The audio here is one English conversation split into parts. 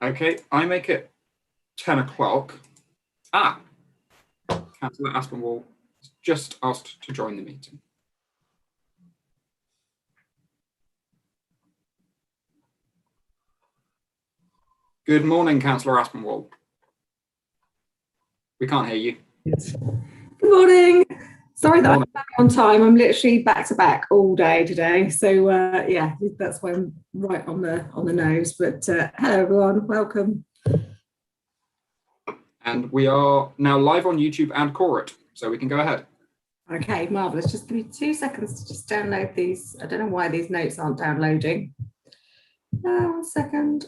Okay, I make it 10 o'clock. Councillor Aspinwall has just asked to join the meeting. Good morning, Councillor Aspinwall. We can't hear you. Yes. Good morning. Sorry that I'm back on time. I'm literally back to back all day today. So yeah, that's why I'm right on the nose. But hello everyone, welcome. And we are now live on YouTube and Corrit, so we can go ahead. Okay, marvellous. Just give me 2 seconds to just download these. I don't know why these notes aren't downloading. 1 second.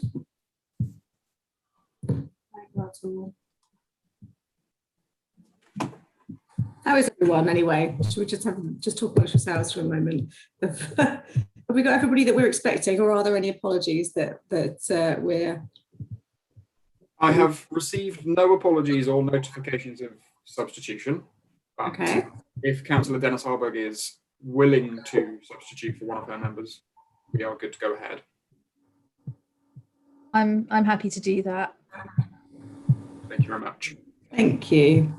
How is everyone anyway? Should we just talk about yourselves for a moment? Have we got everybody that we're expecting, or are there any apologies that we're... I have received no apologies or notifications of substitution. But okay. If Councillor Dennis Harburg is willing to substitute for one of her members, we are good to go ahead. I'm happy to do that. Thank you very much. Thank you.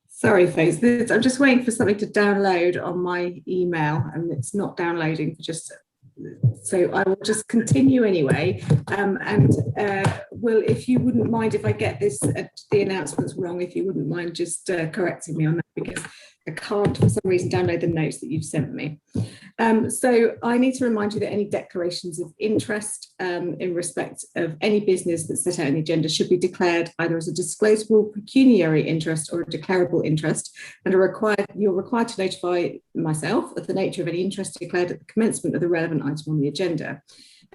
Sorry, folks. I'm just waiting for something to download on my email, and it's not downloading. So I will just continue anyway. Will, if you wouldn't mind, if I get the announcements wrong, if you wouldn't mind just correcting me on that, because I can't for some reason download the notes that you've sent me. So I need to remind you that any declarations of interest in respect of any business that's set out in the agenda should be declared either as a disclosable pecuniary interest or a declarable interest, and you're required to notify myself of the nature of any interest declared at the commencement of the relevant item on the agenda.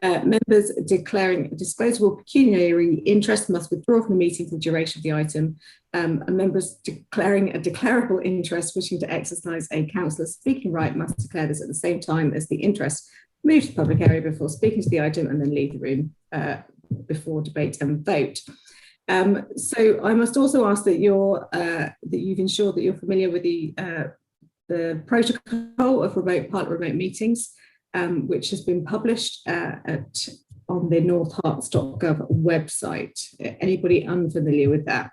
Members declaring a disclosable pecuniary interest must withdraw from the meeting for the duration of the item. And members declaring a declarable interest wishing to exercise a councillor speaking right must declare this at the same time as the interest, move to the public area before speaking to the item, and then leave the room before debate and vote. So I must also ask that you've ensured that you're familiar with the protocol of remote meetings, which has been published on the northherts.gov website. Anybody unfamiliar with that?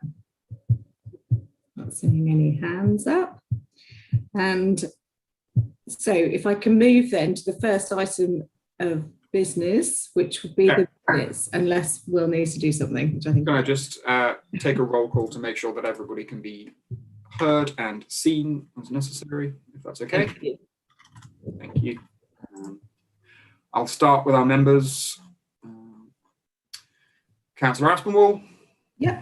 Not seeing any hands up. And so if I can move then to the first item of business, which would be the minutes, unless Will needs to do something, which I think... Can I just take a roll call to make sure that everybody can be heard and seen as necessary, if that's okay? Thank you. Thank you. I'll start with our members. Councillor Aspinwall. Yeah.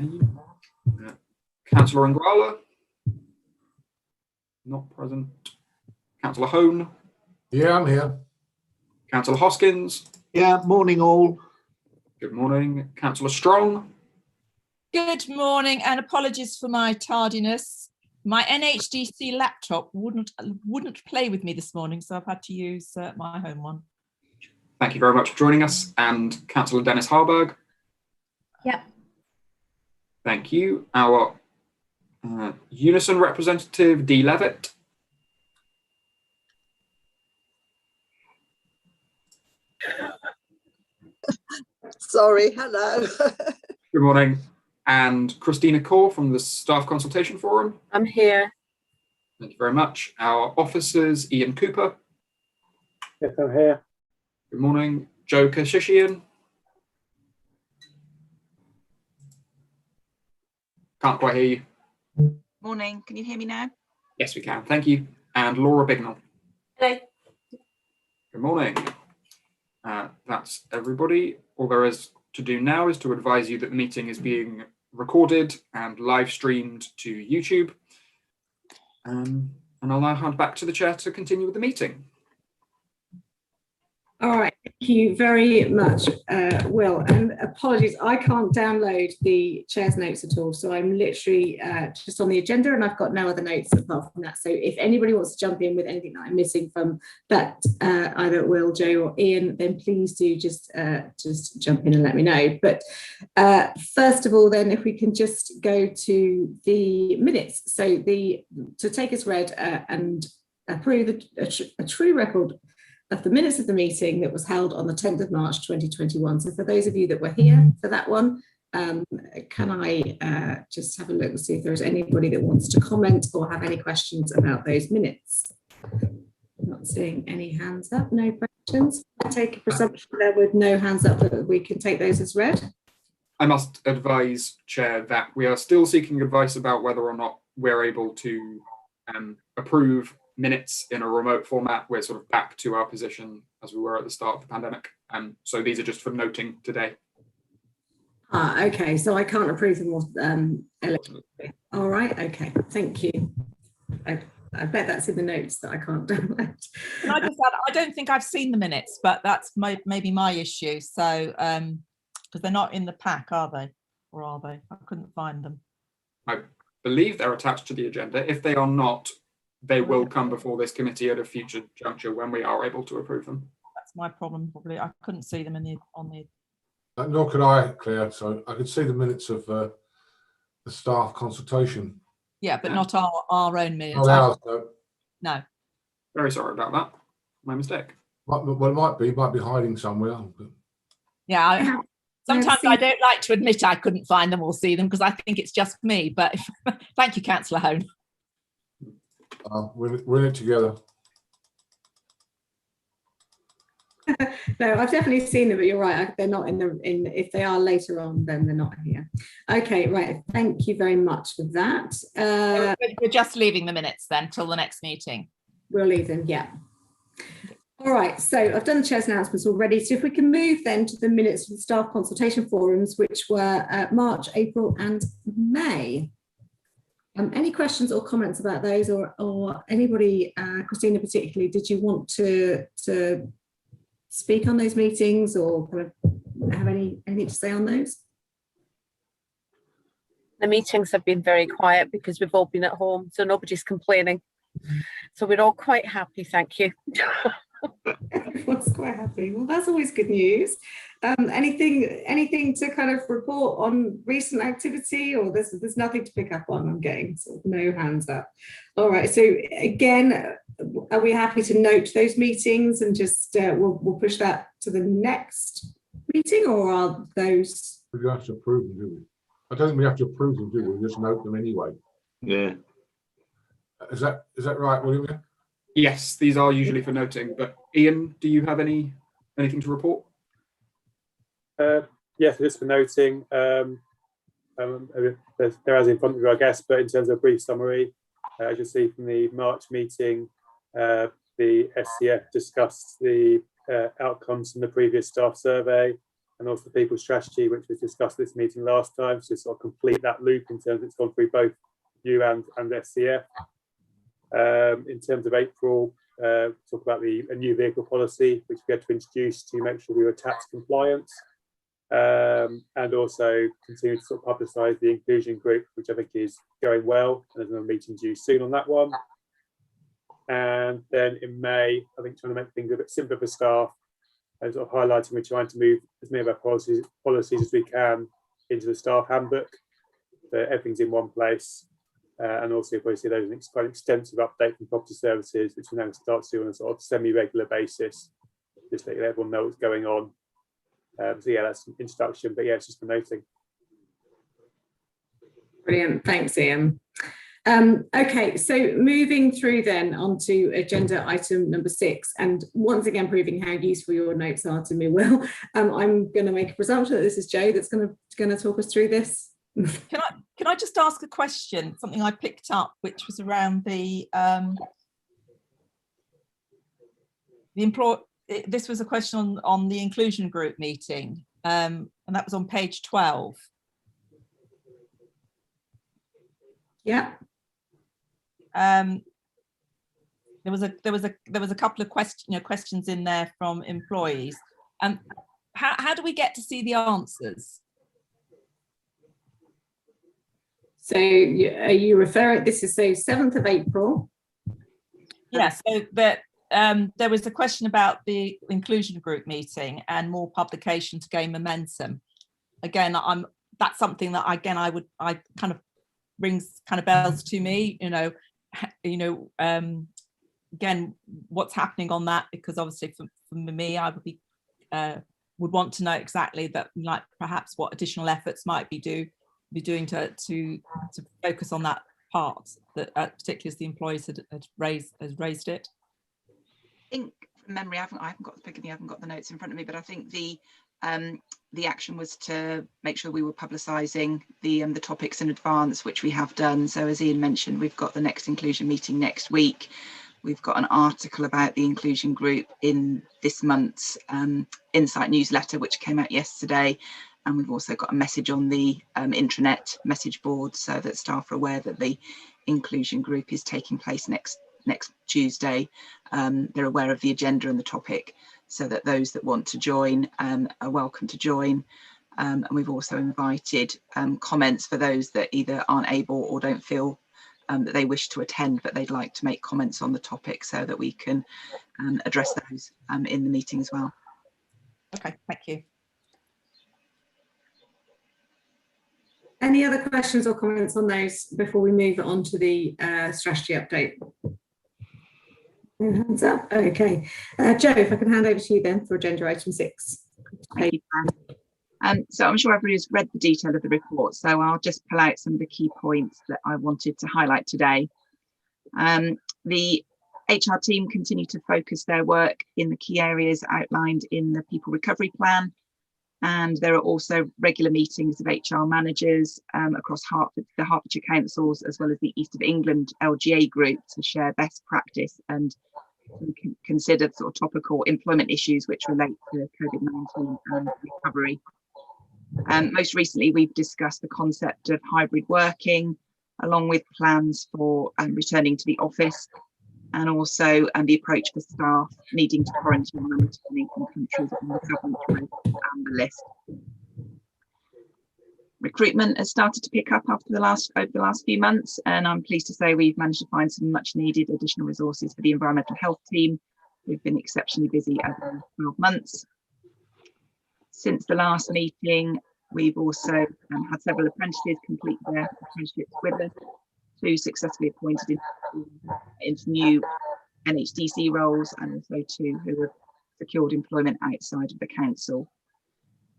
Councillor Nguala. Not present. Councillor Hone. Yeah, I'm here. Councillor Hoskins. Yeah, morning all. Good morning. Councillor Strong. Good morning, and apologies for my tardiness. My NHDC laptop wouldn't play with me this morning, so I've had to use my home one. Thank you very much for joining us. And Councillor Dennis Harburg. Yeah. Thank you. Our Unison representative, Dee Levitt. Sorry, hello. Good morning. And Christina Kaur from the Staff Consultation Forum. I'm here. Thank you very much. Our officers, Ian Cooper. Yes, I'm here. Good morning. Joe Kashishian. Can't quite hear you. Morning, can you hear me now? Yes, we can. Thank you. And Laura Bignell. Hello. Good morning. That's everybody. All there is to do now is to advise you that the meeting is being recorded and live streamed to YouTube. And I'll now hand back to the chair to continue with the meeting. All right, thank you very much, Will. And apologies, I can't download the chair's notes at all. So I'm literally just on the agenda, and I've got no other notes apart from that. So if anybody wants to jump in with anything that I'm missing from that, either Will, Joe or Ian, then please do just jump in and let me know. But first of all, then, if we can just go to the minutes. So to take as read and approve a true record of the minutes of the meeting that was held on the 10th of March 2021. So for those of you that were here for that one, can I just have a look and see if there's anybody that wants to comment or have any questions about those minutes? Not seeing any hands up, no questions. I take a presumption there with no hands up that we can take those as read. I must advise, Chair, that we are still seeking advice about whether or not we're able to approve minutes in a remote format. We're sort of back to our position as we were at the start of the pandemic. So these are just for noting today. Okay, so I can't approve them electronically. All right, okay, thank you. I bet that's in the notes that I can't download. Can I just add, I don't think I've seen the minutes, but that's maybe my issue. So, because they're not in the pack, are they? Or are they? I couldn't find them. I believe they're attached to the agenda. If they are not, they will come before this committee at a future juncture when we are able to approve them. That's my problem, probably. I couldn't see them on the. Nor could I, Claire. So I could see the minutes of the staff consultation. Yeah, but not our own minutes. Not ours, though. No. Very sorry about that. My mistake. Well, it might be hiding somewhere. But Yeah. Sometimes I don't like to admit I couldn't find them or see them because I think it's just me. But thank you, Councillor Hone. we're in it together. No, I've definitely seen them, but you're right. They're not in. If they are later on, then they're not here. Okay, right. Thank you very much for that. We're just leaving the minutes then till the next meeting. We'll leave them. Yeah. All right. So I've done the chair's announcements already. So if we can move then to the minutes of the staff consultation forums, which were March, April, and May. Any questions or comments about those, or anybody, Christina particularly? Did you want to speak on those meetings or kind of have anything to say on those? The meetings have been very quiet because we've all been at home, so nobody's complaining. So we're all quite happy, thank you. Everyone's quite happy. Well, that's always good news. Anything to kind of report on recent activity, or there's nothing to pick up on? I'm getting sort of no hands up. All right. So again, are we happy to note those meetings and just we'll push that to the next meeting, or are those? We don't have to approve them, do we? I don't think we have to approve them, do we? We just note them anyway. Yeah. Is that right, William? Yes, these are usually for noting. But Ian, do you have anything to report? Yes, it is for noting. There as in front of you, I guess, but in terms of a brief summary, as you'll see from the March meeting, the SCF discussed the outcomes from the previous staff survey and also the people strategy, which was discussed this meeting last time. So sort of complete that loop in terms of it's gone through both you and SCF. In terms of April, talk about a new vehicle policy, which we had to introduce to make sure we were tax compliant. And also continue to sort of publicise the inclusion group, which I think is going well. And there's another meeting due soon on that one. And then in May, I think trying to make things a bit simpler for staff and sort of highlighting we're trying to move as many of our policies as we can into the staff handbook. So everything's in one place. And also, if we see those quite an extensive update from property services, which we now start to do on a sort of semi-regular basis, just to let everyone know what's going on. So yeah, that's an introduction, but yeah, it's just for noting. Brilliant, thanks, Ian. Okay, so moving through then onto agenda item number 6, and once again proving how useful your notes are to me, Will. I'm going to make a presumption that this is Jo that's going to talk us through this. Can I just ask a question? Something I picked up, which was around the this was a question on the inclusion group meeting, and that was on page 12. Yeah. There was a couple of questions in there from employees, and how do we get to see the answers? So are you referring? This is 7th of April. Yeah. So that. There was a question about the inclusion group meeting and more publication to gain momentum. Again, that's something that I kind of rings kind of bells to me. again, what's happening on that, because obviously for me, I would be would want to know exactly that, like perhaps what additional efforts might be doing to focus on that part, that particularly as the employees had raised it. I think from memory, I haven't got the notes in front of me, but I think the action was to make sure we were publicising the topics in advance, which we have done. So as Ian mentioned, we've got the next inclusion meeting next week. We've got an article about the inclusion group in this month's Insight newsletter, which came out yesterday. And we've also got a message on the intranet message board so that staff are aware that the inclusion group is taking place next Tuesday. They're aware of the agenda and the topic, so that those that want to join are welcome to join. And we've also invited comments for those that either aren't able or don't feel that they wish to attend, but they'd like to make comments on the topic, so that we can address those in the meeting as well. Okay, thank you. Any other questions or comments on those before we move on to the strategy update? Hands up. Okay. Joe, if I can hand over to you then for agenda item 6. Thank you, Fran. So I'm sure everybody's read the detail of the report, so I'll just pull out some of the key points that I wanted to highlight today. The HR team continue to focus their work in the key areas outlined in the People Recovery Plan. And there are also regular meetings of HR managers across the Hertfordshire councils, as well as the East of England LGA group, to share best practice and consider sort of topical employment issues which relate to COVID-19 and recovery. Most recently, we've discussed the concept of hybrid working, along with plans for returning to the office, and also the approach for staff needing to quarantine when returning from countries on the government amber list. Recruitment has started to pick up over the last few months, and I'm pleased to say we've managed to find some much needed additional resources for the environmental health team. We've been exceptionally busy over the last 12 months. Since the last meeting, we've also had several apprentices complete their apprenticeships with us, 2 successfully appointed into new NHDC roles, and also 2 who have secured employment outside of the council.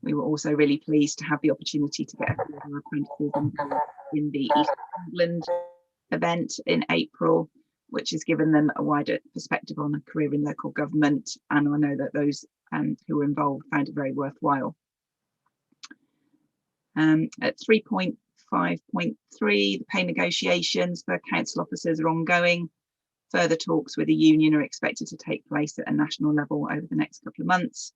We were also really pleased to have the opportunity to get a few of our apprentices involved in the East of England event in April, which has given them a wider perspective on a career in local government, and I know that those who were involved found it very worthwhile. At 3.5.3, the pay negotiations for council officers are ongoing. Further talks with the union are expected to take place at a national level over the next couple of months.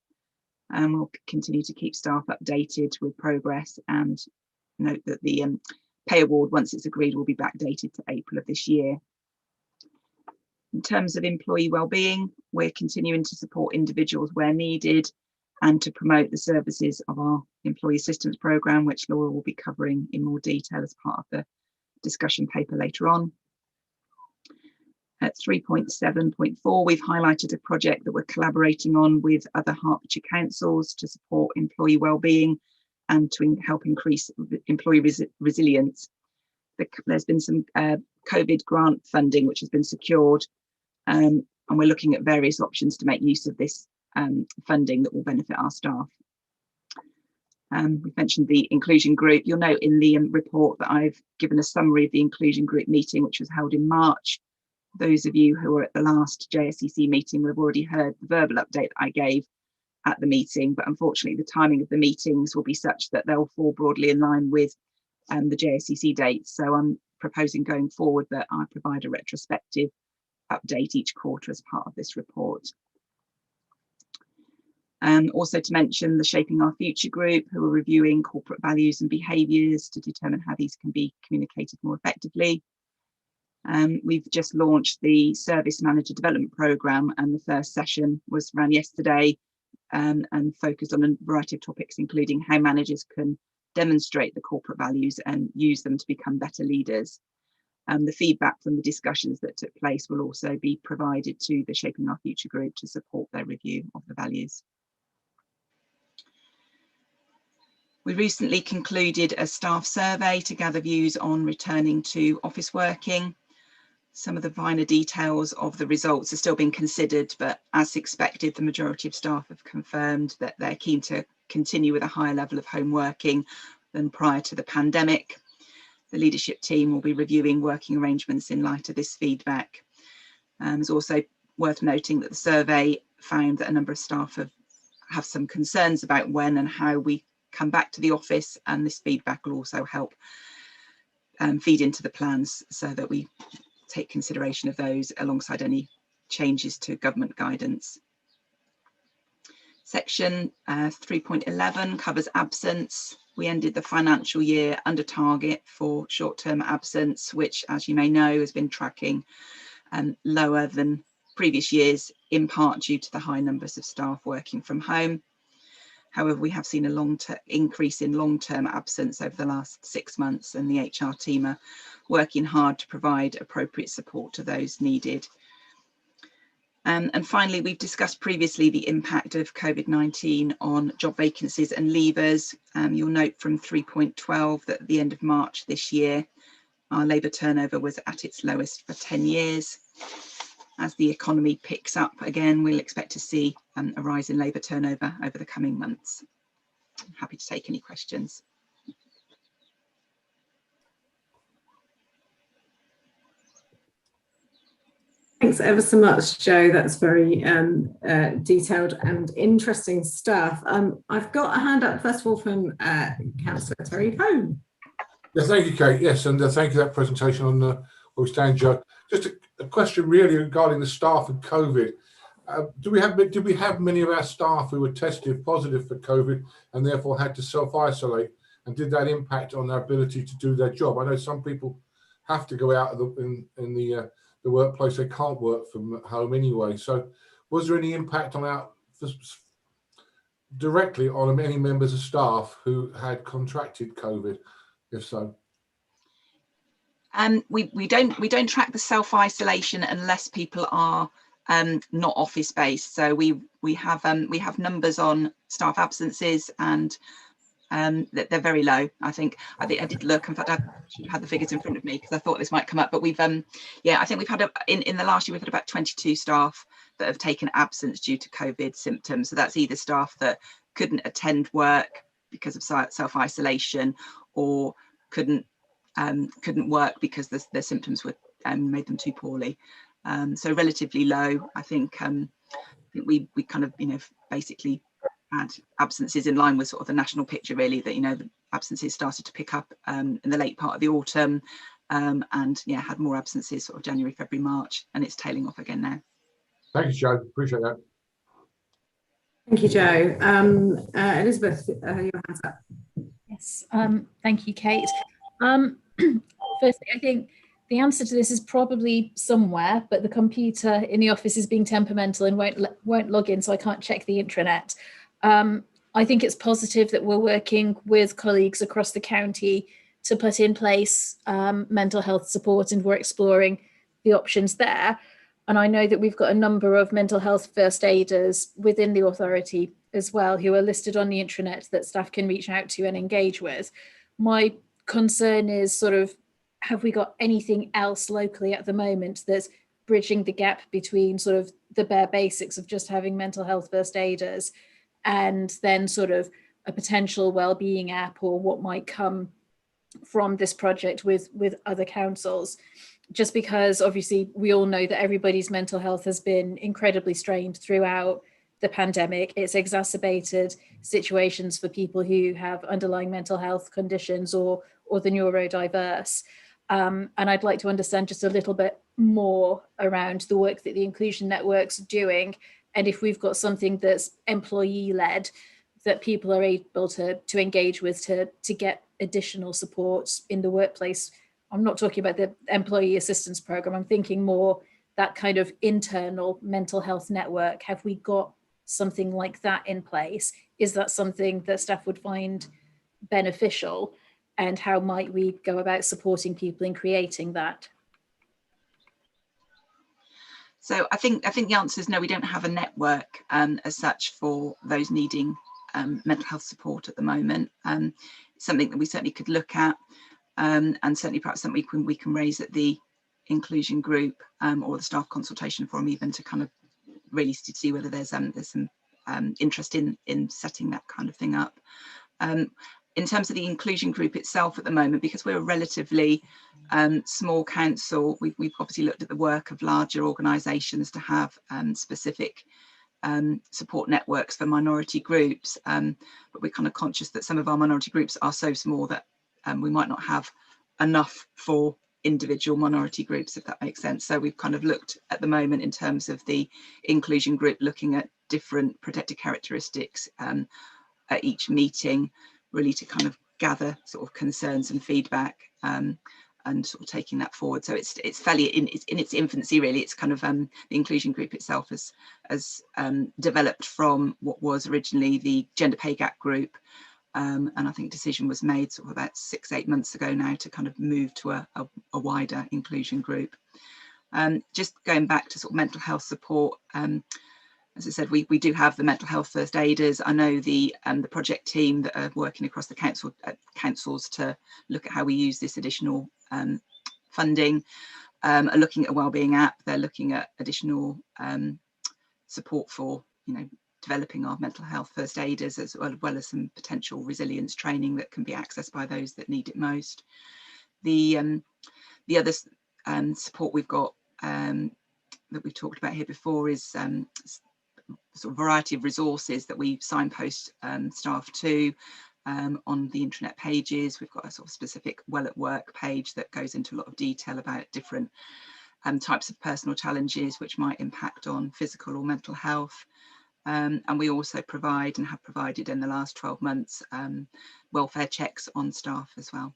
And we'll continue to keep staff updated with progress, and note that the pay award, once it's agreed, will be backdated to April of this year. In terms of employee wellbeing, we're continuing to support individuals where needed and to promote the services of our employee assistance programme, which Laura will be covering in more detail as part of the discussion paper later on. At 3.7.4, we've highlighted a project that we're collaborating on with other Hertfordshire councils to support employee wellbeing and to help increase employee resilience. There's been some COVID grant funding which has been secured, and we're looking at various options to make use of this funding that will benefit our staff. We've mentioned the inclusion group. You'll note in the report that I've given a summary of the inclusion group meeting, which was held in March. Those of you who were at the last JSCC meeting will have already heard the verbal update I gave at the meeting, but unfortunately the timing of the meetings will be such that they'll fall broadly in line with the JSCC dates. So I'm proposing going forward that I provide a retrospective update each quarter as part of this report. Also to mention the Shaping Our Future group, who are reviewing corporate values and behaviours to determine how these can be communicated more effectively. We've just launched the Service Manager Development Programme, and the first session was ran yesterday and focused on a variety of topics, including how managers can demonstrate the corporate values and use them to become better leaders. The feedback from the discussions that took place will also be provided to the Shaping Our Future group to support their review of the values. We recently concluded a staff survey to gather views on returning to office working. some of the finer details of the results are still being considered, but as expected, the majority of staff have confirmed that they're keen to continue with a higher level of home working than prior to the pandemic. The leadership team will be reviewing working arrangements in light of this feedback. It's also worth noting that the survey found that a number of staff have some concerns about when and how we come back to the office, and this feedback will also help feed into the plans so that we take consideration of those alongside any changes to government guidance. Section 3.11 covers absence. We ended the financial year under target for short-term absence, which, as you may know, has been tracking lower than previous years, in part due to the high numbers of staff working from home. However, we have seen a long-term increase in long-term absence over the last 6 months, and the HR team are working hard to provide appropriate support to those needed. And finally, we've discussed previously the impact of COVID-19 on job vacancies and leavers. You'll note from 3.12 that at the end of March this year, our labour turnover was at its lowest for 10 years. As the economy picks up again, we'll expect to see a rise in labour turnover over the coming months. I'm happy to take any questions. Thanks ever so much, Jo. That's very detailed and interesting stuff. I've got a hand up first of all from Councillor Terry Hone. Yeah, thank you, Kate. Yes, and thank you for that presentation on where we stand, Jo. Just a question really regarding the staff and COVID. Did we have many of our staff who were tested positive for COVID and therefore had to self-isolate? And did that impact on their ability to do their job? I know some people have to go out in the workplace. They can't work from home anyway. So was there any impact directly on any members of staff who had contracted COVID? If so? We don't track the self-isolation unless people are not office based. So we have numbers on staff absences, and they're very low. I think I did look. In fact, I should have had the figures in front of me because I thought this might come up. But we've I think we've had in the last year we've had about 22 staff that have taken absence due to COVID symptoms. So that's either staff that couldn't attend work because of self-isolation, or couldn't work because the symptoms were made them too poorly. So relatively low. I think we kind of basically had absences in line with sort of the national picture, really, that the absences started to pick up in the late part of the autumn, and had more absences sort of January, February, March, and it's tailing off again now. Thank you, Jo. Appreciate that. Thank you, Jo. Elizabeth, your hand's up. Yes, thank you, Kate. Firstly, I think the answer to this is probably somewhere, but the computer in the office is being temperamental and won't log in, so I can't check the intranet. I think it's positive that we're working with colleagues across the county to put in place mental health support, and we're exploring the options there. And I know that we've got a number of mental health first aiders within the authority as well, who are listed on the intranet that staff can reach out to and engage with. My concern is sort of, have we got anything else locally at the moment that's bridging the gap between sort of the bare basics of just having mental health first aiders and then sort of a potential wellbeing app, or what might come from this project with other councils? Just because obviously we all know that everybody's mental health has been incredibly strained throughout the pandemic. It's exacerbated situations for people who have underlying mental health conditions or the neurodiverse. And I'd like to understand just a little bit more around the work that the Inclusion Network's doing, and if we've got something that's employee-led that people are able to engage with to get additional support in the workplace. I'm not talking about the employee assistance program. I'm thinking more that kind of internal mental health network. Have we got something like that in place? Is that something that staff would find beneficial? And how might we go about supporting people in creating that? So I think the answer is no, we don't have a network as such for those needing mental health support at the moment. Something that we certainly could look at, and certainly perhaps something we can raise at the inclusion group or the staff consultation forum, even to kind of really see whether there's some interest in setting that kind of thing up. In terms of the inclusion group itself at the moment, because we're a relatively small council, we've obviously looked at the work of larger organisations to have specific support networks for minority groups, but we're kind of conscious that some of our minority groups are so small that we might not have enough for individual minority groups, if that makes sense. So we've kind of looked at the moment in terms of the inclusion group, looking at different protected characteristics at each meeting, really to kind of gather sort of concerns and feedback, and sort of taking that forward. So it's fairly in its infancy, really. It's kind of the inclusion group itself has developed from what was originally the gender pay gap group, and I think a decision was made sort of about 6-8 months ago now to kind of move to a wider inclusion group. Just going back to sort of mental health support, as I said, we do have the mental health first aiders. I know the project team that are working across the councils to look at how we use this additional funding are looking at a wellbeing app. They're looking at additional support for, developing our mental health first aiders, as well as some potential resilience training that can be accessed by those that need it most. The other support we've got that we've talked about here before is sort of variety of resources that we signpost staff to on the intranet pages. We've got a sort of specific Well at Work page that goes into a lot of detail about different types of personal challenges which might impact on physical or mental health. And we also provide and have provided in the last 12 months welfare checks on staff as well.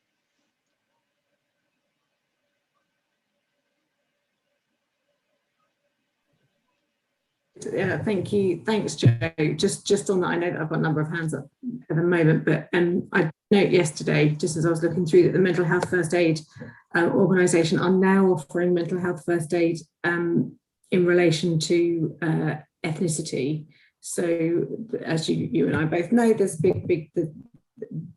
Yeah, thank you. Thanks, Joe. Just on that, I know that I've got a number of hands up at the moment, but I note yesterday, just as I was looking through, that the mental health first aid organisation are now offering mental health first aid in relation to ethnicity. So, as you and I both know, there's big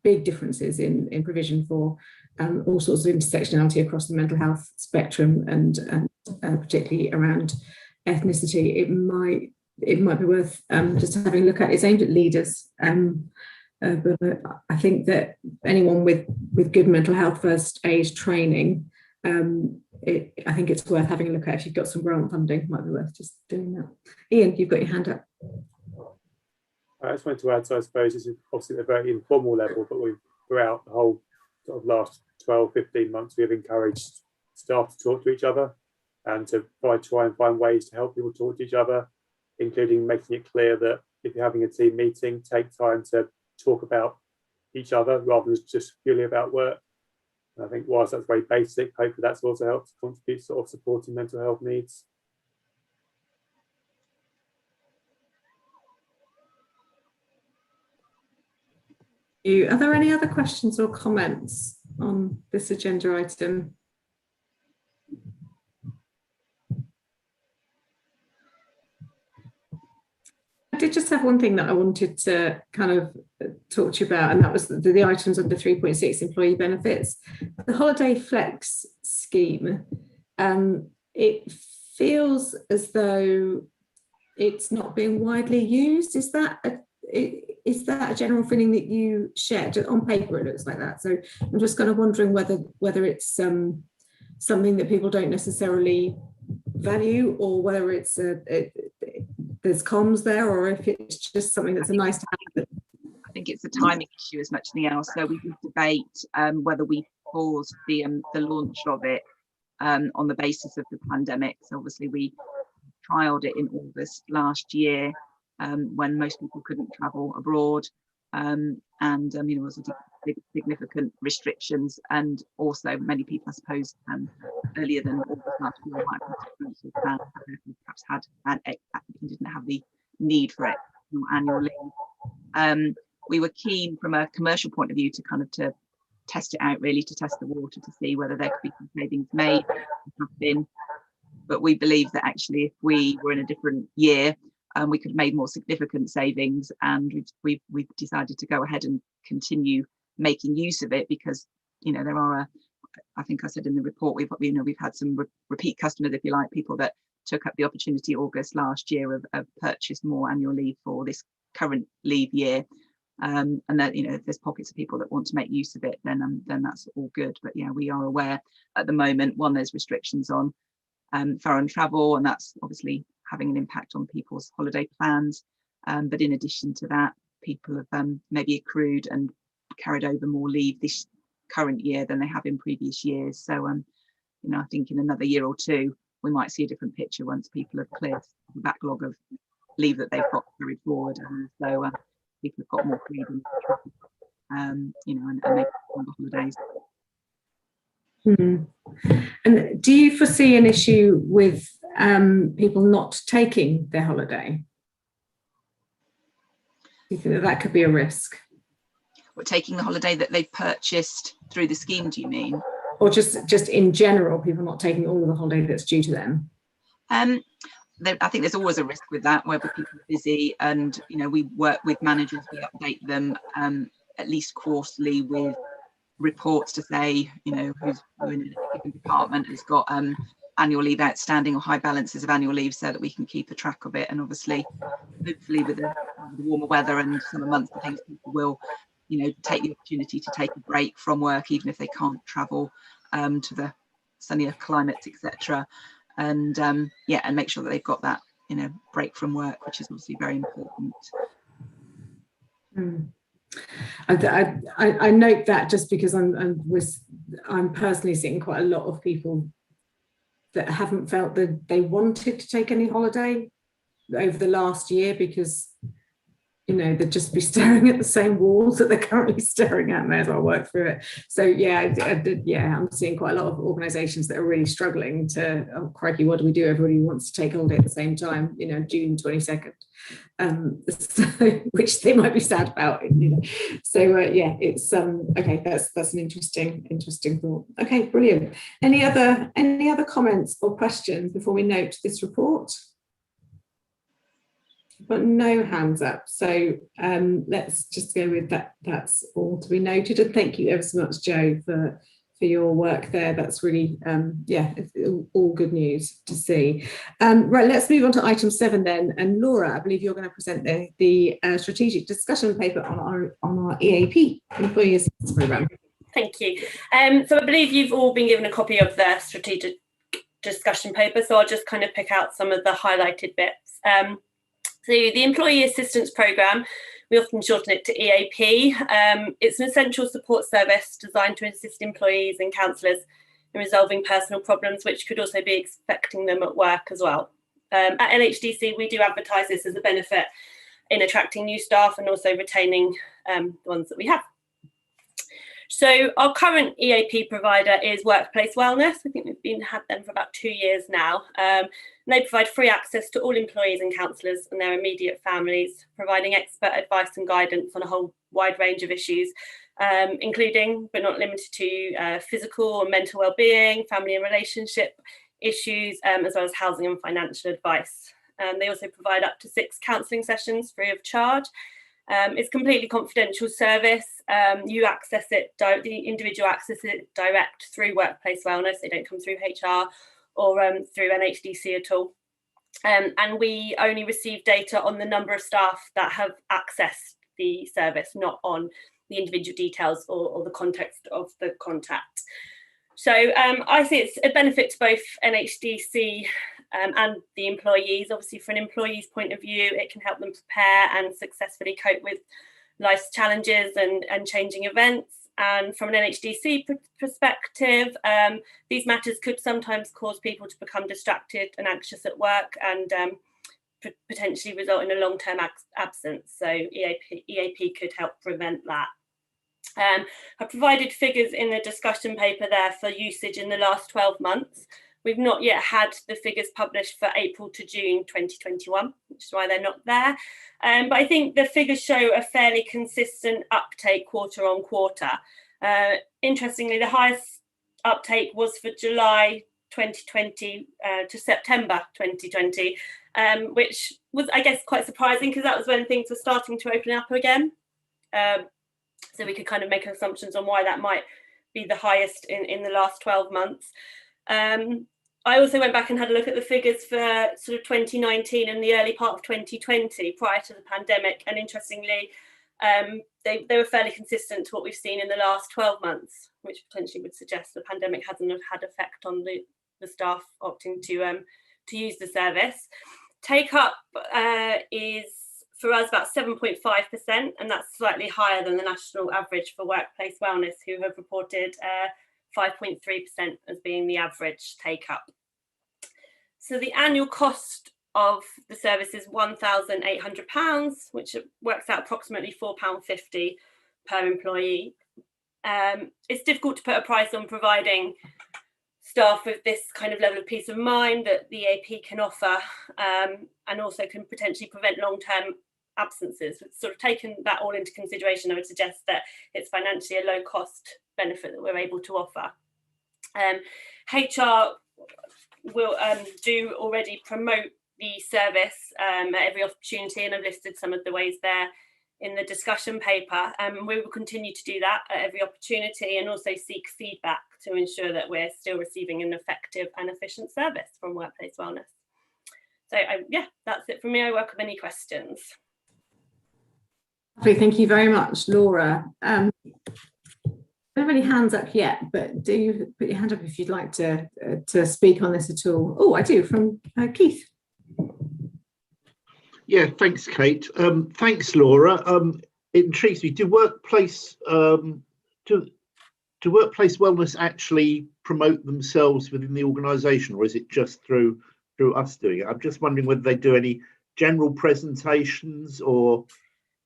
differences in provision for all sorts of intersectionality across the mental health spectrum, and particularly around ethnicity. It might be worth just having a look at. It's aimed at leaders, but I think that anyone with good mental health first aid training, I think it's worth having a look at. If you've got some grant funding, it might be worth just doing that. Ian, you've got your hand up. I just wanted to add, so I suppose this is obviously at a very informal level, but throughout the whole sort of last 12-15 months, we have encouraged staff to talk to each other and to try and find ways to help people talk to each other, including making it clear that if you're having a team meeting, take time to talk about each other rather than just purely about work. And I think whilst that's very basic, hopefully that's also helped to contribute to sort of supporting mental health needs. Are there any other questions or comments on this agenda item? I did just have one thing that I wanted to kind of talk to you about, and that was the items under 3.6 employee benefits. The holiday flex scheme, it feels as though it's not being widely used. Is that a general feeling that you share? On paper, it looks like that. So I'm just kind of wondering whether it's something that people don't necessarily value, or whether it's there's comms there, or if it's just something that's a nice to have. I think it's a timing issue as much as anything else. So we can debate whether we paused the launch of it on the basis of the pandemic. So obviously we trialled it in August last year when most people couldn't travel abroad, and there was significant restrictions, and also many people, I suppose, earlier than August last year might have perhaps didn't have the need for it annual leave. We were keen from a commercial point of view to kind of to test it out, really, to test the water to see whether there could be some savings made. Have been, but we believe that actually if we were in a different year, we could have made more significant savings, and we've decided to go ahead and continue making use of it, because there are I think I said in the report, we've had some repeat customers, if you like, people that took up the opportunity August last year of purchased more annual leave for this current leave year. And that, if there's pockets of people that want to make use of it, then that's all good. But yeah, we are aware at the moment, one, there's restrictions on foreign travel, and that's obviously having an impact on people's holiday plans. But in addition to that, people have maybe accrued and carried over more leave this current year than they have in previous years. So I think in another year or two we might see a different picture once people have cleared the backlog of leave that they've got carried forward, and so people have got more freedom, and make longer holidays. And do you foresee an issue with people not taking their holiday? Do you think that could be a risk? Or taking the holiday that they've purchased through the scheme, do you mean? Or just in general, people not taking all of the holiday that's due to them? I think there's always a risk with that, where people are busy, and we work with managers, we update them at least quarterly with reports to say who in a given department has got annual leave outstanding or high balances of annual leave, so that we can keep a track of it. And obviously, hopefully with the warmer weather and summer months, I think people will take the opportunity to take a break from work, even if they can't travel to the sunnier climates, etc. And and make sure that they've got that break from work, which is obviously very important. I note that just because I'm personally seeing quite a lot of people that haven't felt that they wanted to take any holiday over the last year, because they'd just be staring at the same walls that they're currently staring at, may as well work through it. So I'm seeing quite a lot of organisations that are really struggling to, oh crikey, what do we do? Everybody wants to take holiday at the same time, June 22nd, which they might be sad about, So it's okay. That's an interesting thought. Okay, brilliant. Any other comments or questions before we note this report? But no hands up, so let's just go with that. That's all to be noted, and thank you ever so much, Jo, for your work there. That's really it's all good news to see. Right, let's move on to item 7 then. And Laura, I believe you're going to present the strategic discussion paper on our EAP, Employee Assistance Programme. Thank you. So I believe you've all been given a copy of the strategic discussion paper, so I'll just kind of pick out some of the highlighted bits. So the Employee Assistance Programme, we often shorten it to EAP. It's an essential support service designed to assist employees and counsellors in resolving personal problems, which could also be affecting them at work as well. At NHDC, we do advertise this as a benefit in attracting new staff and also retaining the ones that we have. So our current EAP provider is Workplace Wellness. I think we've had them for about 2 years now. And they provide free access to all employees and counsellors and their immediate families, providing expert advice and guidance on a whole wide range of issues, including but not limited to physical and mental well-being, family and relationship issues, as well as housing and financial advice. They also provide up to 6 counselling sessions free of charge. It's completely confidential service. You access it, the individual access it direct through Workplace Wellness. They don't come through HR or through NHDC at all. And we only receive data on the number of staff that have accessed the service, not on the individual details or the context of the contact. So I think it's a benefit to both NHDC and the employees. Obviously, from an employee's point of view, it can help them prepare and successfully cope with life's challenges and changing events. And from an NHDC perspective, these matters could sometimes cause people to become distracted and anxious at work, and potentially result in a long-term absence. So EAP could help prevent that. I provided figures in the discussion paper there for usage in the last 12 months. We've not yet had the figures published for April to June 2021, which is why they're not there. But I think the figures show a fairly consistent uptake quarter on quarter. Interestingly, the highest uptake was for July 2020 to September 2020, which was, I guess, quite surprising because that was when things were starting to open up again. So we could kind of make assumptions on why that might be the highest in the last 12 months. I also went back and had a look at the figures for sort of 2019 and the early part of 2020 prior to the pandemic. And interestingly, they were fairly consistent to what we've seen in the last 12 months, which potentially would suggest the pandemic hasn't had effect on the staff opting to use the service. Take up is for us about 7.5%, and that's slightly higher than the national average for workplace wellness, who have reported 5.3% as being the average take up. So the annual cost of the service is £1,800, which works out approximately £4.50 per employee. It's difficult to put a price on providing staff with this kind of level of peace of mind that the EAP can offer, and also can potentially prevent long-term absences. Sort of taking that all into consideration, I would suggest that it's financially a low-cost benefit that we're able to offer. HR will do already promote the service at every opportunity, and I've listed some of the ways there in the discussion paper. We will continue to do that at every opportunity, and also seek feedback to ensure that we're still receiving an effective and efficient service from Workplace Wellness. So yeah, that's it from me. I welcome any questions. Thank you very much, Laura. I don't have any hands up yet, but do put your hand up if you'd like to speak on this at all. Oh, I do, from Keith. Yeah, thanks, Kate. Thanks, Laura. It intrigues me. Do workplace wellness actually promote themselves within the organisation, or is it just through us doing it? I'm just wondering whether they do any general presentations, or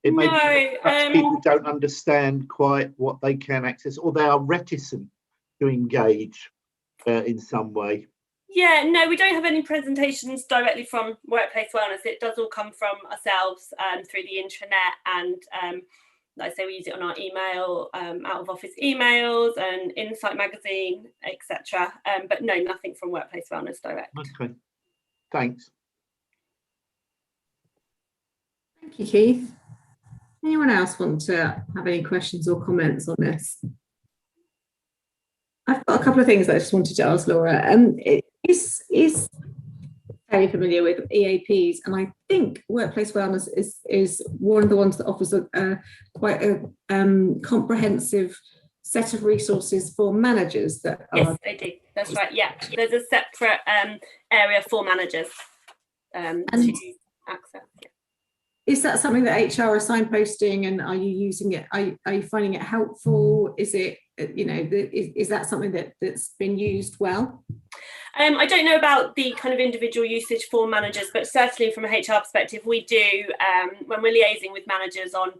it may be perhaps people don't understand quite what they can access, or they are reticent to engage in some way. Yeah, no, we don't have any presentations directly from Workplace Wellness. It does all come from ourselves through the intranet, and like I say, we use it on our email, out of office emails and Insight magazine, etc. But no, nothing from Workplace Wellness direct. Okay, thanks. Thank you, Keith. Anyone else want to have any questions or comments on this? I've got a couple of things that I just wanted to ask Laura. Is very familiar with EAPs, and I think Workplace Wellness is one of the ones that offers quite a comprehensive set of resources for managers. Yes, they do. That's right. Yeah, there's a separate area for managers to access. Yeah. Is that something that HR are signposting, and are you using it? Are you finding it helpful? Is it, is that something that's been used well? I don't know about the kind of individual usage for managers, but certainly from a HR perspective, we do, when we're liaising with managers on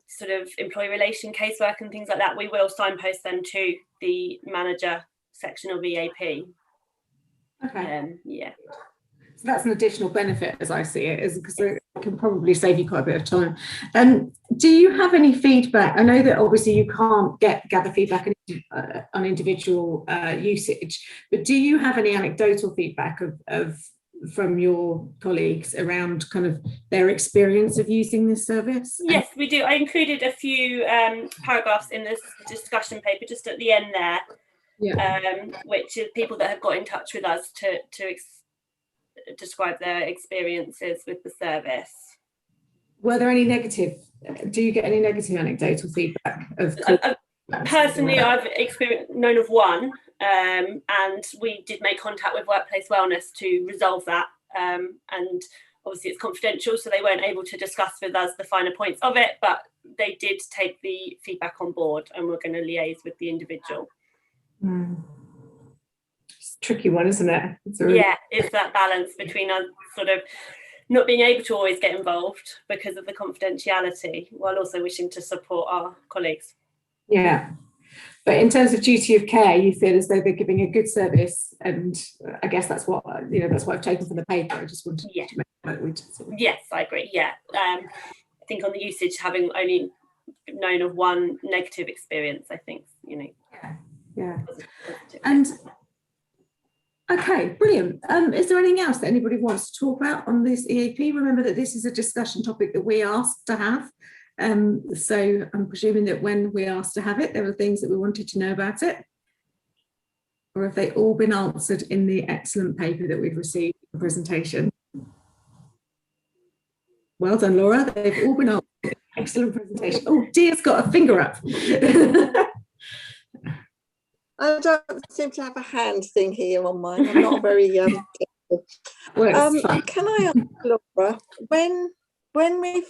sort of employee relation casework and things like that, we will signpost them to the manager section of EAP. Okay. Yeah. So that's an additional benefit, as I see it, because it can probably save you quite a bit of time. Do you have any feedback? I know that obviously you can't gather feedback on individual usage, but do you have any anecdotal feedback from your colleagues around kind of their experience of using this service? Yes, we do. I included a few paragraphs in this discussion paper just at the end there, yeah. Which is people that have got in touch with us to describe their experiences with the service. Were there any negative? Do you get any negative anecdotal feedback? Personally, I've known of one, and we did make contact with Workplace Wellness to resolve that. And obviously it's confidential, so they weren't able to discuss with us the finer points of it, but they did take the feedback on board, and we're going to liaise with the individual. It's a tricky one, isn't it? Yeah, it's that balance between us sort of not being able to always get involved because of the confidentiality, while also wishing to support our colleagues. Yeah, but in terms of duty of care, you feel as though they're giving a good service, and I guess that's what that's what I've taken from the paper. I just wanted to make that. Yes, I agree. Yeah, I think on the usage, having only known of one negative experience, I think Yeah. And okay, brilliant. Is there anything else that anybody wants to talk about on this EAP? Remember that this is a discussion topic that we asked to have. So I'm presuming that when we asked to have it, there were things that we wanted to know about it. Or have they all been answered in the excellent paper that we've received for the presentation? Well done, Laura. They've all been answered. Excellent presentation. Oh, Dia's got a finger up. I don't seem to have a hand thing here on mine. I'm not very can I ask Laura, when we're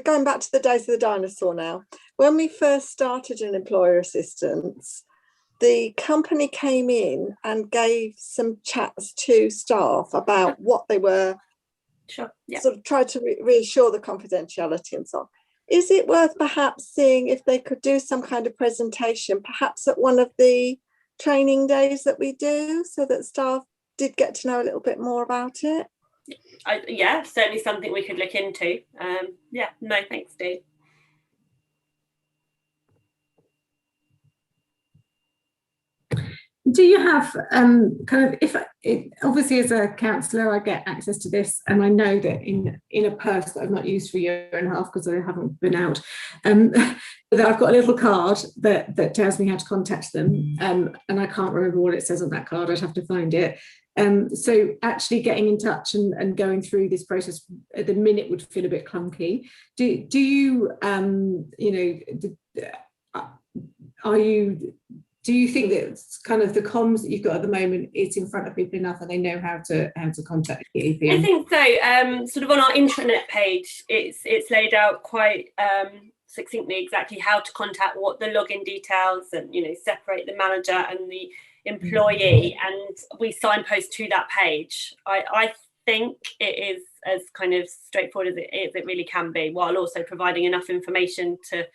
going back to the days of the dinosaur now, when we first started in employer assistance, the company came in and gave some chats to staff about what they were, sort of tried to reassure the confidentiality and so on. Is it worth perhaps seeing if they could do some kind of presentation, perhaps at one of the training days that we do, so that staff did get to know a little bit more about it? Yeah, certainly something we could look into. Yeah, no, thanks, Dee. Do you have kind of, obviously as a counsellor I get access to this, and I know that in a purse that I've not used for a year and a half because I haven't been out, that I've got a little card that tells me how to contact them, and I can't remember what it says on that card. I'd have to find it. So actually getting in touch and going through this process at the minute would feel a bit clunky. Do you do you think that it's kind of the comms that you've got at the moment, it's in front of people enough and they know how to contact the EPM? I think so. Sort of on our intranet page, it's laid out quite succinctly exactly how to contact, what the login details, and separate the manager and the employee, and we signpost to that page. I think it is as kind of straightforward as it really can be, while also providing enough information to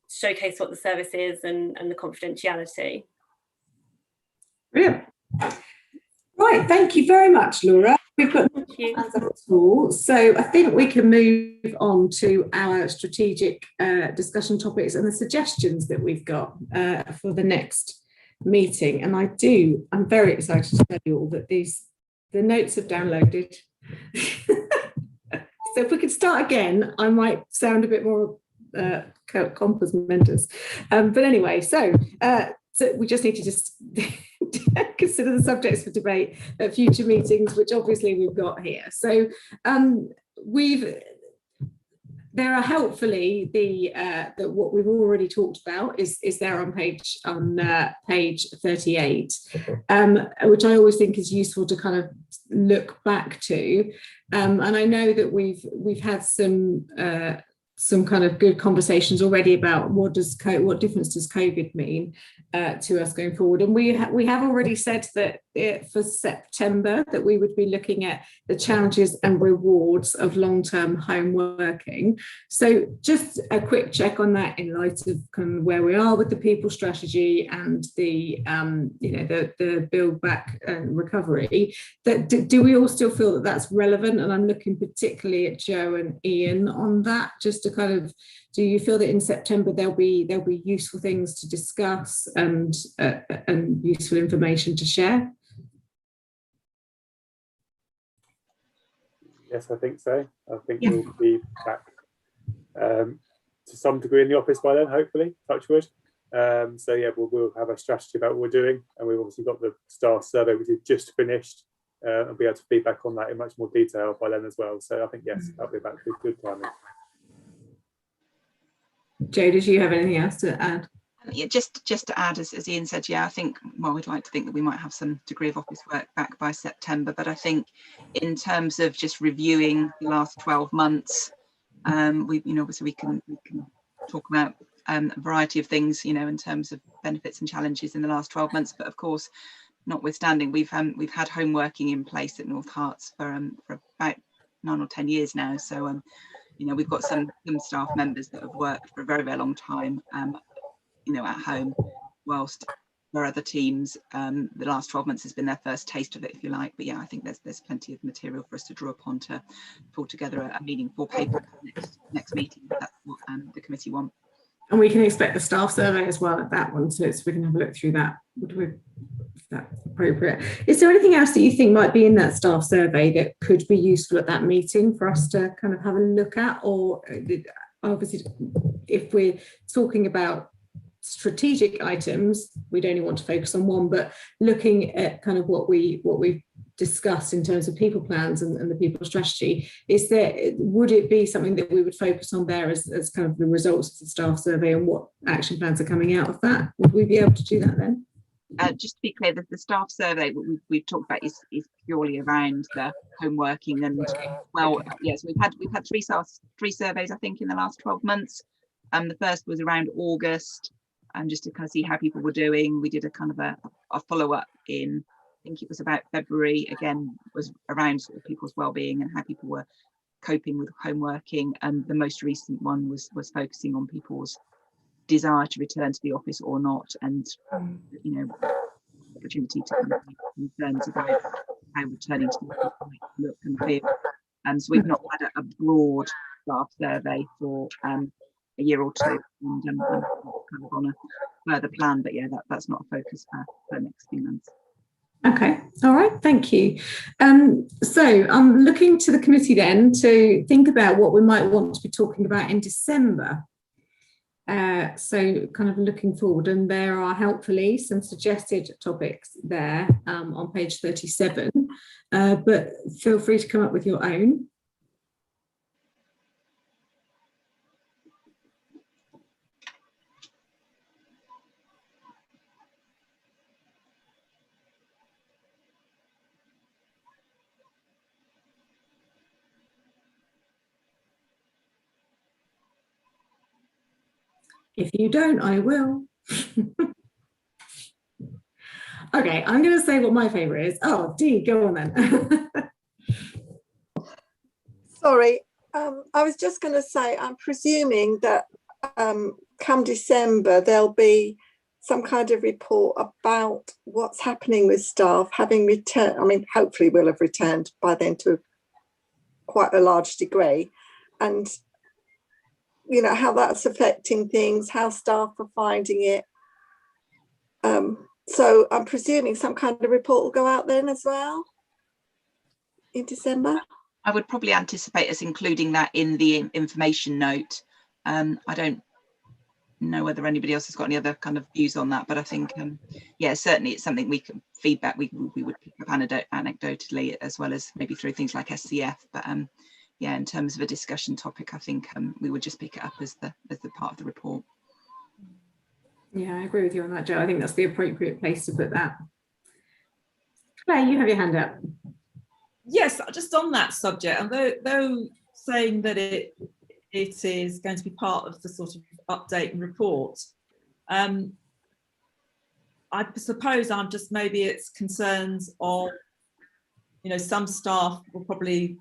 showcase what the service is and the confidentiality. Brilliant. Right, thank you very much, Laura. We've got hands up at all, so I think we can move on to our strategic discussion topics and the suggestions that we've got for the next meeting. And I'm very excited to tell you all that the notes have downloaded. So if we could start again, I might sound a bit more compos mentis, but anyway, so we just need to just consider the subjects for debate at future meetings, which obviously we've got here. So there are helpfully that what we've already talked about is there on page 38, which I always think is useful to kind of look back to, and I know that we've had some kind of good conversations already about what difference does COVID mean to us going forward. And we have already said that for September that we would be looking at the challenges and rewards of long-term home working. So just a quick check on that in light of kind of where we are with the people strategy and the the build back and recovery. That do we all still feel that that's relevant? And I'm looking particularly at Joe and Ian on that, just to kind of, do you feel that in September there'll be useful things to discuss and useful information to share? Yes, I think so. I think we'll be back to some degree in the office by then, hopefully, touch wood. So yeah, we'll have a strategy about what we're doing, and we've obviously got the staff survey which is just finished, and be able to feedback on that in much more detail by then as well. So I think yes, that'll be back to good timing. Joe, did you have anything else to add? Yeah, just to add, as Ian said, yeah, I think, well, we'd like to think that we might have some degree of office work back by September, but I think in terms of just reviewing the last 12 months, obviously we can talk about a variety of things, in terms of benefits and challenges in the last 12 months. But of course, notwithstanding, we've had home working in place at North Herts for about 9 or 10 years now. So we've got some staff members that have worked for a very, very long time, at home, whilst for other teams, the last 12 months has been their first taste of it, if you like. But yeah, I think there's plenty of material for us to draw upon to pull together a meaningful paper next meeting. That's what the committee want. And we can expect the staff survey as well at that one, so we can have a look through that. If that's appropriate. Is there anything else that you think might be in that staff survey that could be useful at that meeting for us to kind of have a look at, or obviously, if we're talking about strategic items, we'd only want to focus on one, but looking at kind of what we've discussed in terms of people plans and the people strategy, would it be something that we would focus on there as kind of the results of the staff survey and what action plans are coming out of that? Would we be able to do that then? Just to be clear, the staff survey we've talked about is purely around the home working, and well, yes, we've had three surveys, I think, in the last 12 months. The first was around August, just to kind of see how people were doing. We did a kind of a follow-up in, I think it was about February, again, was around sort of people's well-being and how people were coping with home working. And the most recent one was focusing on people's desire to return to the office or not, and opportunity to kind of make concerns about how returning to the office might look and feel. So we've not had a broad staff survey for a year or two, and I'm kind of on a further plan, but yeah, that's not a focus for the next few months. Okay, all right, thank you. So I'm looking to the committee then to think about what we might want to be talking about in December. So kind of looking forward, and there are helpfully some suggested topics there on page 37, but feel free to come up with your own. If you don't, I will. Okay, I'm going to say what my favourite is. Oh, Dee, go on then. Sorry, I was just going to say, I'm presuming that come December, there'll be some kind of report about what's happening with staff having returned. I mean, hopefully we'll have returned by then to quite a large degree. And how that's affecting things, how staff are finding it. So I'm presuming some kind of report will go out then as well in December. I would probably anticipate us including that in the information note. I don't know whether anybody else has got any other kind of views on that, but I think, yeah, certainly it's something we can feedback. We would pick up anecdotally, as well as maybe through things like SCF, but yeah, in terms of a discussion topic, I think we would just pick it up as the part of the report. Yeah, I agree with you on that, Jo. I think that's the appropriate place to put that. Claire, you have your hand up. Yes, just on that subject, and though saying that it is going to be part of the sort of update and report, I suppose maybe it's concerns of, some staff will probably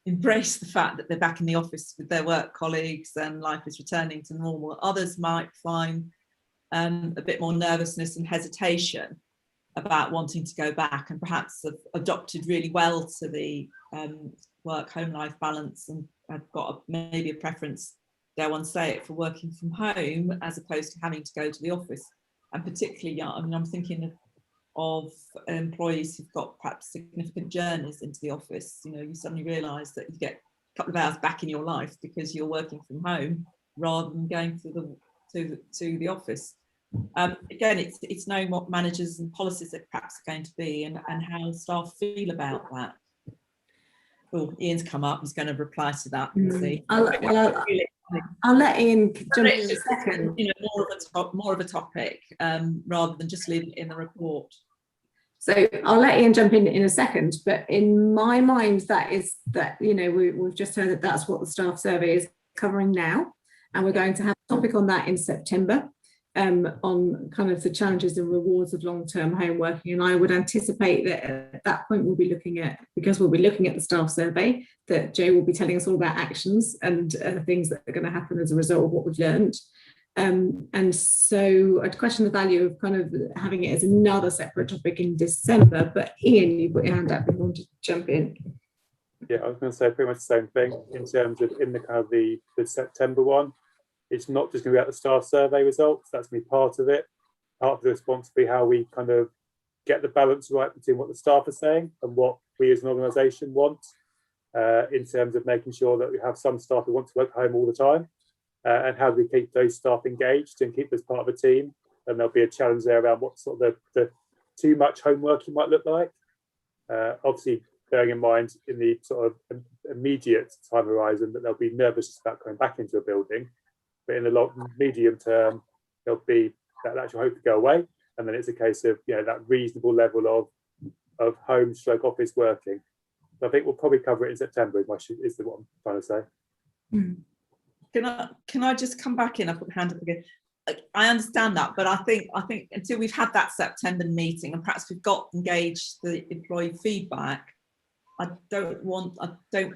embrace the fact that they're back in the office with their work colleagues and life is returning to normal. Others might find a bit more nervousness and hesitation about wanting to go back, and perhaps have adopted really well to the work-home life balance, and have got maybe a preference, dare one say it, for working from home as opposed to having to go to the office. And particularly, I'm thinking of employees who've got perhaps significant journeys into the office. You suddenly realise that you get a couple of hours back in your life because you're working from home rather than going to the office. Again, it's knowing what managers and policies that perhaps are going to be, and how staff feel about that. Oh, Ian's come up. He's going to reply to that. See. I'll let Ian jump in a second. More of a topic rather than just leaving it in the report. So I'll let Ian jump in a second, but in my mind, we've just heard that that's what the staff survey is covering now, and we're going to have a topic on that in September, on kind of the challenges and rewards of long-term home working. And I would anticipate that at that point because we'll be looking at the staff survey, that Jo will be telling us all about actions and things that are going to happen as a result of what we've learned. And so I'd question the value of kind of having it as another separate topic in December. But Ian, you put your hand up and want to jump in. Yeah, I was going to say pretty much the same thing in terms of in the kind of the September one. It's not just going to be about the staff survey results. That's going to be part of it. Part of the response will be how we kind of get the balance right between what the staff are saying and what we as an organisation want, in terms of making sure that we have some staff who want to work at home all the time, and how do we keep those staff engaged and keep them as part of a team. And there'll be a challenge there around what sort of the too much homeworking might look like. Obviously, bearing in mind in the sort of immediate time horizon that they'll be nervous about going back into a building, but in the long medium term, there'll be that actual hope to go away, and then it's a case of that reasonable level of home / office working. So I think we'll probably cover it in September. Is what I'm trying to say. Can I just come back in? I put my hand up again. I understand that, but I think until we've had that September meeting and perhaps we've got engaged the employee feedback, I don't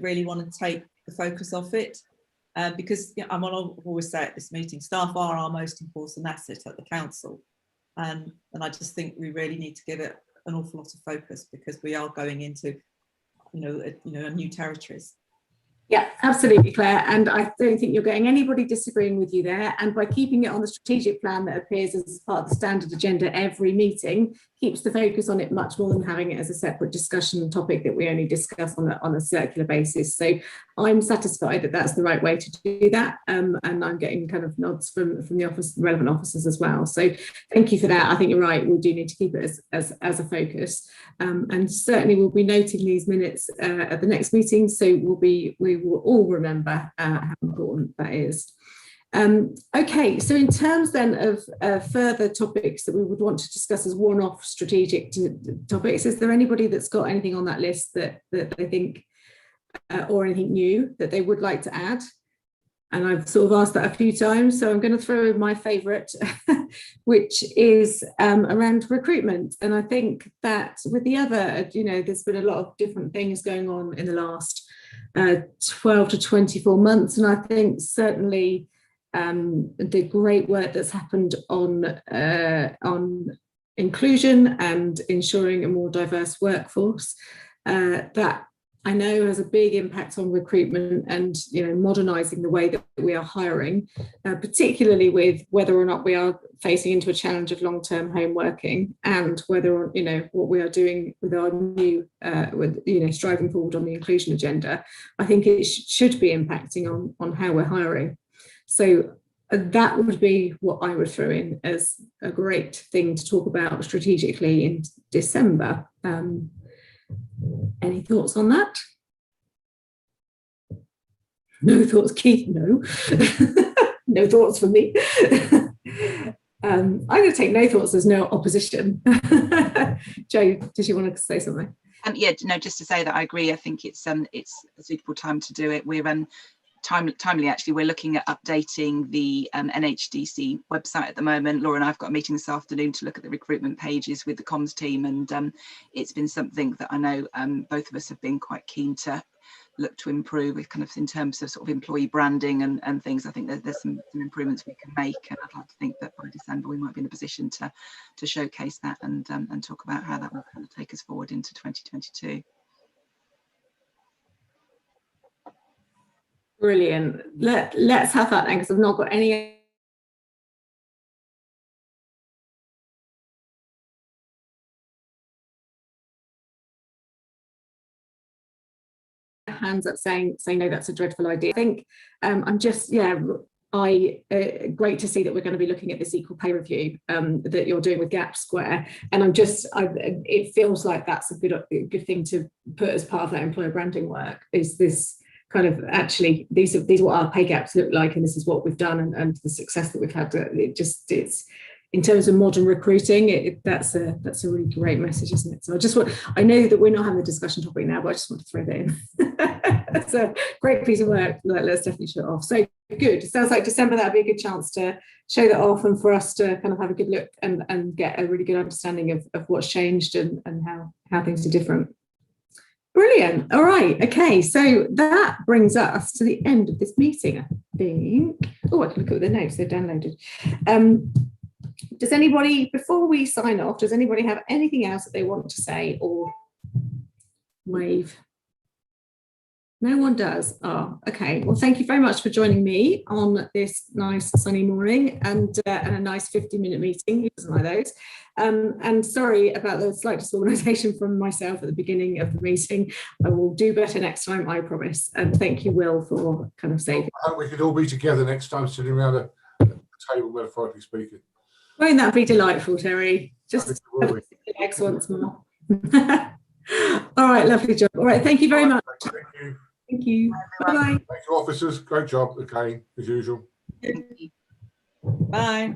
really want to take the focus off it, because I've always say at this meeting, staff are our most important asset at the council, and I just think we really need to give it an awful lot of focus because we are going into new territories. Yeah, absolutely, Claire. And I don't think you're getting anybody disagreeing with you there. And by keeping it on the strategic plan that appears as part of the standard agenda every meeting, keeps the focus on it much more than having it as a separate discussion topic that we only discuss on a circular basis. So I'm satisfied that that's the right way to do that. And I'm getting kind of nods from the relevant officers as well. So thank you for that. I think you're right. We do need to keep it as a focus. And certainly we'll be noting these minutes at the next meeting. So we will all remember how important that is. Okay, so in terms then of further topics that we would want to discuss as one-off strategic topics, is there anybody that's got anything on that list that they think, or anything new that they would like to add? And I've sort of asked that a few times, so I'm going to throw in my favourite, which is around recruitment. And I think that with the other, there's been a lot of different things going on in the last 12 to 24 months, and I think certainly the great work that's happened on inclusion and ensuring a more diverse workforce, that I know has a big impact on recruitment and modernising the way that we are hiring, particularly with whether or not we are facing into a challenge of long-term home working, and whether what we are doing with our new striving forward on the inclusion agenda. I think it should be impacting on how we're hiring. So that would be what I would throw in as a great thing to talk about strategically in December. Any thoughts on that? No thoughts, Keith? No. No thoughts from me. I'm going to take no thoughts as no opposition. Jo, did you want to say something? Yeah, no, just to say that I agree. I think it's a suitable time to do it. We're timely actually. We're looking at updating the NHDC website at the moment. Laura and I've got a meeting this afternoon to look at the recruitment pages with the comms team, and it's been something that I know both of us have been quite keen to look to improve with, kind of in terms of sort of employee branding and things. I think there's some improvements we can make, and I'd like to think that by December we might be in a position to showcase that and talk about how that will kind of take us forward into 2022. Brilliant. Let's have that then, because I've not got any hands up saying no, that's a dreadful idea. I think I'm just great to see that we're going to be looking at this equal pay review that you're doing with Gap Square, and it feels like that's a good thing to put as part of that employer branding work. Is this kind of actually these are what our pay gaps look like, and this is what we've done, and the success that we've had. It's in terms of modern recruiting, that's a really great message, isn't it? So I know that we're not having a discussion topic now, but I just want to throw that in. It's a great piece of work. Let's definitely show it off. So good. It sounds like December, that'd be a good chance to show that off, and for us to kind of have a good look and get a really good understanding of what's changed and how things are different. Brilliant. All right. Okay. So that brings us to the end of this meeting, I think. Oh, I can look at the notes they've downloaded. Does anybody, before we sign off, does anybody have anything else that they want to say or wave? No one does. Oh, okay. Well, thank you very much for joining me on this nice sunny morning and a nice 50-minute meeting. Who doesn't like those? And sorry about the slight disorganisation from myself at the beginning of the meeting. I will do better next time, I promise. And thank you, Will, for kind of saving. I hope we could all be together next time, sitting around a table, metaphorically speaking. Won't that be delightful, Terry? Just will be. legs once more. All right, lovely job. All right, thank you very much. Thank you. Thank you. Bye-bye. Thank you, officers. Great job again, as usual. Bye.